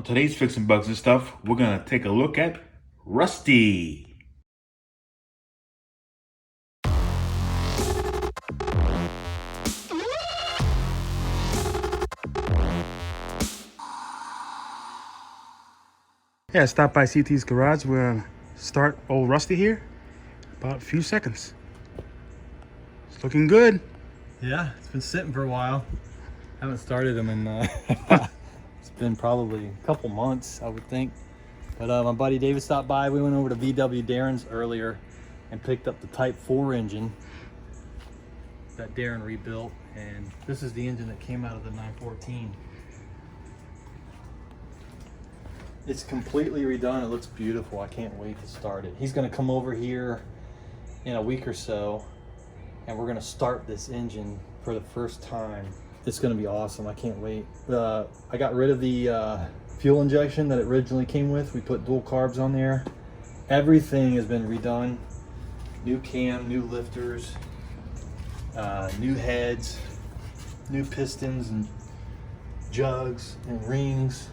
On today's Fixing Bugs and Stuff, we're going to take a look at Rusty. Yeah, stop by CT's garage. We're going to start old Rusty here. About a few seconds. It's looking good. Yeah, it's been sitting for a while. Haven't started them in, it's been probably a couple months, I would think. But my buddy David stopped by. We went over to VW Darren's earlier and picked up the Type 4 engine that Darren rebuilt. And this is the engine that came out of the 914. It's completely redone. It looks beautiful. I can't wait to start it. He's gonna come over here in a week or so and we're gonna start this engine for the first time. It's gonna be awesome. I can't wait. I got rid of the fuel injection that it originally came with. We put dual carbs on there. Everything has been redone. New cam, new lifters, new heads, new pistons and jugs and rings.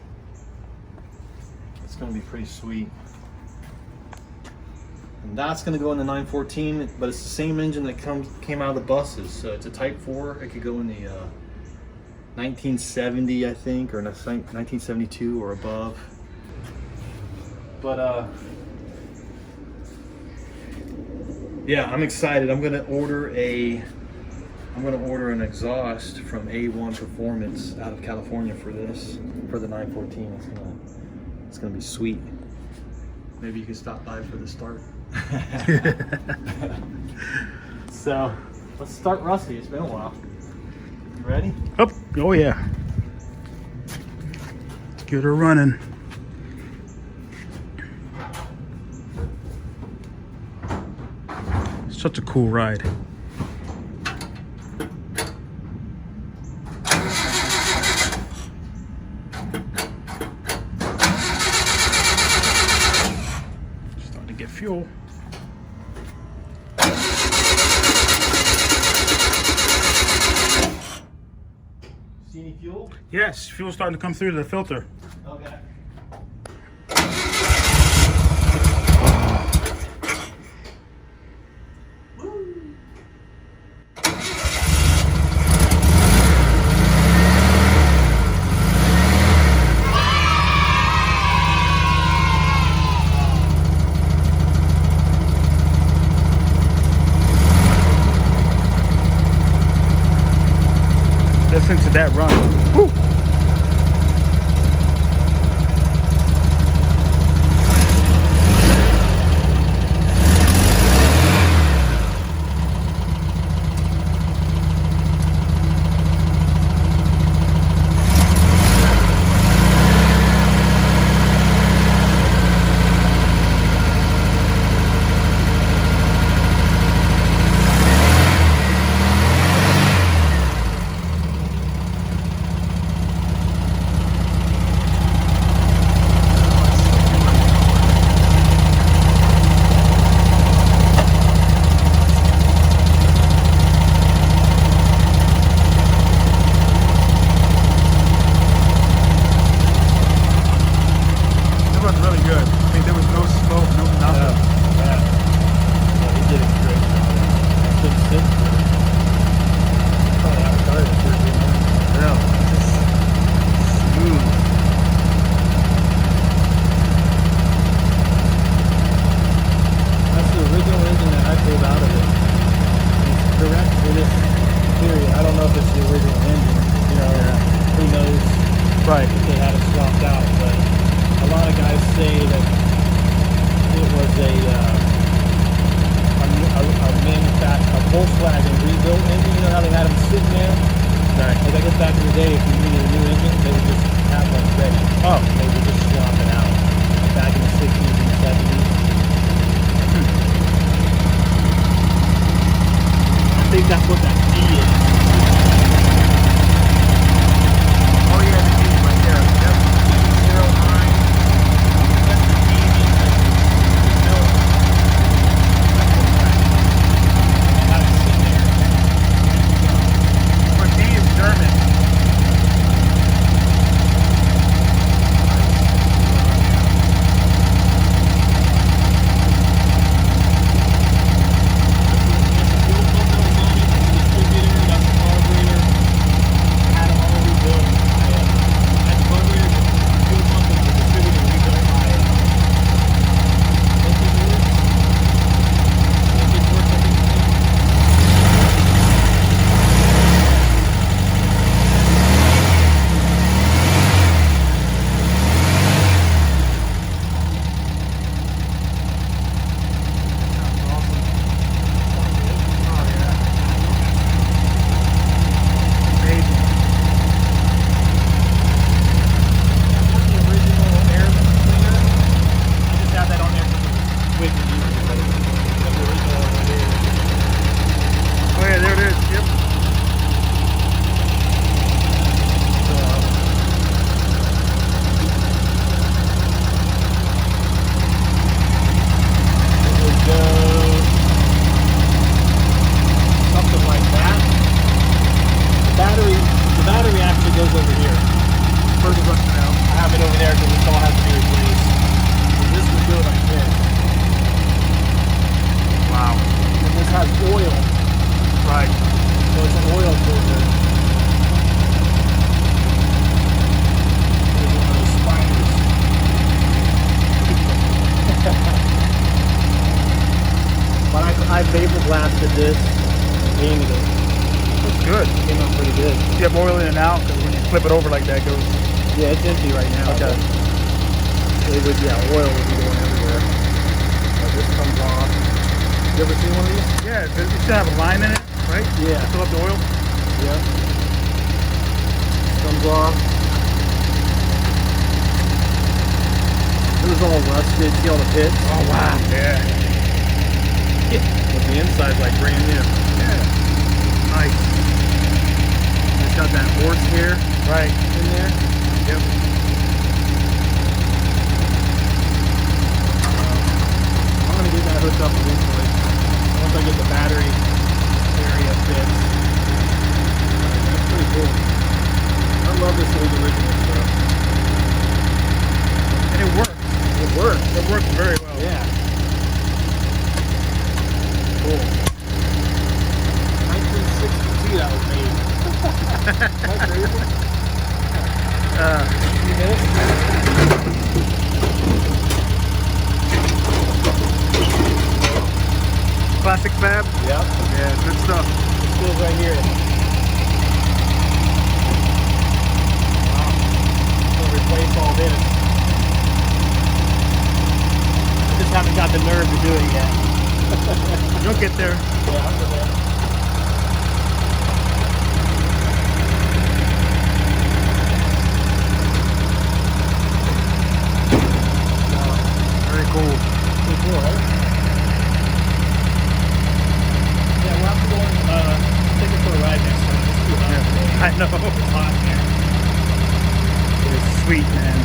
It's gonna be pretty sweet. And that's gonna go in the 914, but it's the same engine that came out of the buses. So it's a Type 4. It could go in the 1970, I think, or 1972 or above. But yeah, I'm excited. I'm gonna order an exhaust from A1 Performance out of California for this, for the 914. It's gonna be sweet. Maybe you can stop by for the start. So let's start Rusty. It's been a while. You ready? Oh yeah. Let's get her running. Such a cool ride. Starting to get fuel. See any fuel? Yes, fuel's starting to come through the filter. Okay. Listen to that run. Woo. Right. They had it swapped out, but a lot of guys say that it was a Volkswagen rebuilt engine. You know how they had them sitting there? Right. Like I guess back in the day, if you needed a new engine, they would just have one ready. Oh. They would just swap it out. Back in the 60s and 70s. I think that's what that D is. I vapor blasted this and painted it. That's good. It came out pretty good. You have oil in and out because when you flip it over like that, it goes. Yeah, it's empty right now. Okay. It would, yeah, oil would be going everywhere. This comes off. You ever seen one of these? Yeah, it should have a line in it, right? Yeah. Fill up the oil. Yeah. Comes off. It was all rusted. See all the pits? Oh wow. Yeah. But the inside's like brand new. Yeah. Nice. It's got that horse hair Right. in there. Yep. I'm gonna get that hooked up eventually. Once I get the battery area fixed. That's pretty cool. I love this old original stuff. And it works. It works. It works very well. Yeah. Cool. 1962 that was made. Am I crazy? You get it? Classic fab. Yep. Yeah, good stuff. It goes right here. Wow. Gonna replace all this. I just haven't got the nerve to do it yet. You'll get there. Yeah, I'm good there. Very cool. Pretty cool, right? Yeah, we'll have to go and take it for a ride next time. It's too hot today. I know. It's hot here. It's sweet, man.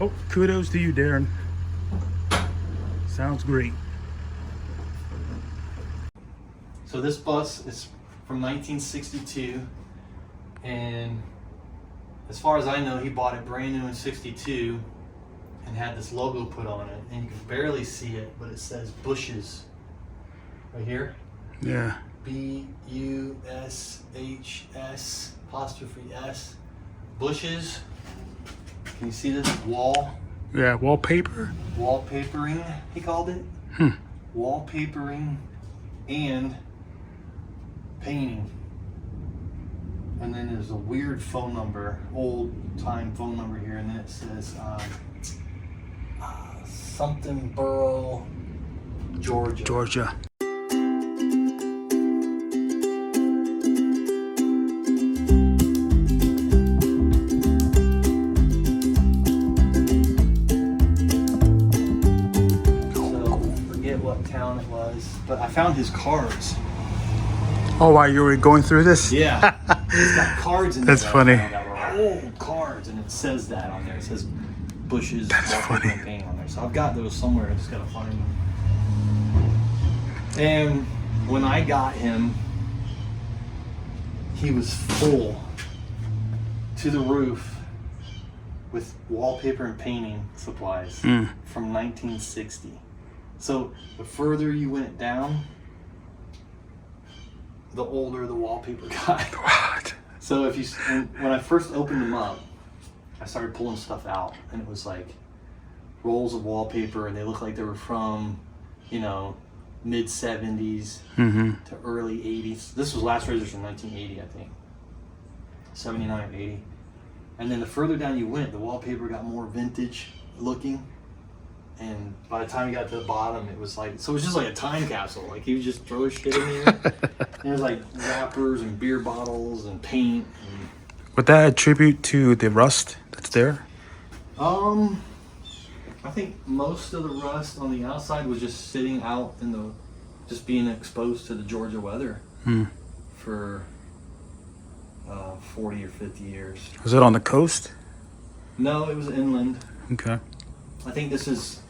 Oh, kudos to you, Darren. Sounds great. So this bus is from 1962, and as far as I know, he bought it brand new in 62 and had this logo put on it, and you can barely see it, but it says Bushes right here. Yeah. B-U-S-H-S apostrophe S. Bushes. Can you see this? Yeah, wallpaper. Wallpapering, he called it. Wallpapering and painting. And then there's a weird phone number, old time phone number here, and then it says something Borough, Georgia. Georgia. Town it was, but I found his cards. Oh, while you were going through this? Yeah, he's got cards in there. That's funny. That were old cards, and it says that on there. It says Bushes. That's funny. Paint on there. So I've got those somewhere. I just gotta find them. And when I got him, he was full to the roof with wallpaper and painting supplies from 1960. So the further you went down, the older the wallpaper got. What? So if you, when I first opened them up, I started pulling stuff out, and it was like rolls of wallpaper, and they looked like they were from, you know, mid 70s to early 80s. This was last razors from 1980, I think, 79 or 80. And then the further down you went, the wallpaper got more vintage looking. And by the time you got to the bottom, it was like, so it was just like a time capsule. Like he would just throw his shit in there. And it was like wrappers and beer bottles and paint. And, Would that attribute to the rust that's there? I I think most of the rust on the outside was just sitting out in the, just being exposed to the Georgia weather for 40 or 50 years. Was it on the coast? No, it was inland. Okay. I think this is,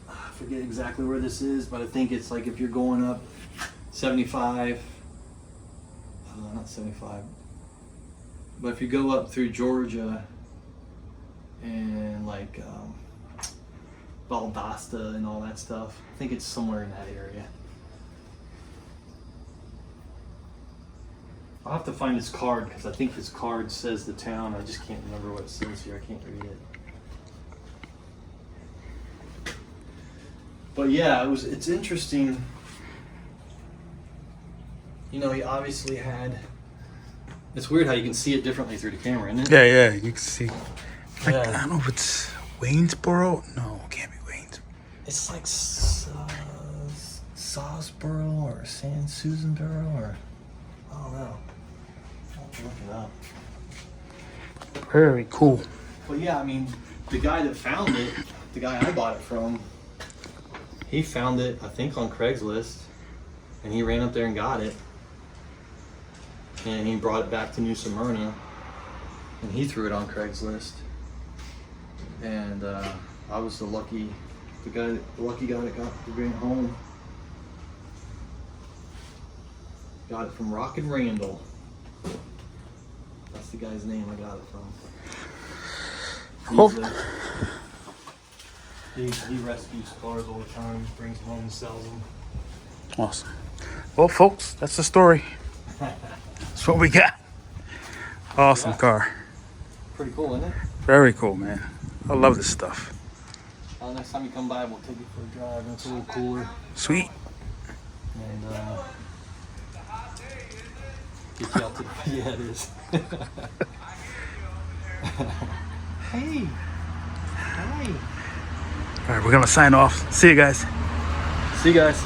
I forget exactly where this is, but I think it's like if you're going up 75, not 75, but if you go up through Georgia and like Valdosta and all that stuff, I think it's somewhere in that area. I'll have to find his card because I think his card says the town. I just can't remember what it says here. I can't read it. But yeah, it's interesting. You know, he obviously had, it's weird how you can see it differently through the camera, isn't it? Yeah, yeah, you can see. Like, Yeah. I don't know if it's Waynesboro. No, it can't be Waynesboro. It's like Salisbury or San Susanboro or, I don't know. I'll have to look it up. Very cool. But yeah, I mean, the guy that found it, the guy I bought it from, he found it, I think, on Craigslist, and he ran up there and got it, and he brought it back to New Smyrna, and he threw it on Craigslist, and I was the lucky guy that got to bring it home. Got it from Rock and Randall. That's the guy's name I got it from. Oh. He rescues cars all the time, brings them home and sells them. Awesome. Well, folks, that's the story. That's what we got. Awesome Yeah. car. Pretty cool, isn't it? Very cool, man. I love this stuff. Next time you come by, we'll take you for a drive. It's a little cooler. Sweet. And get you out to yeah, it is. Hey. Hi. All right, we're going to sign off. See you guys. See you guys.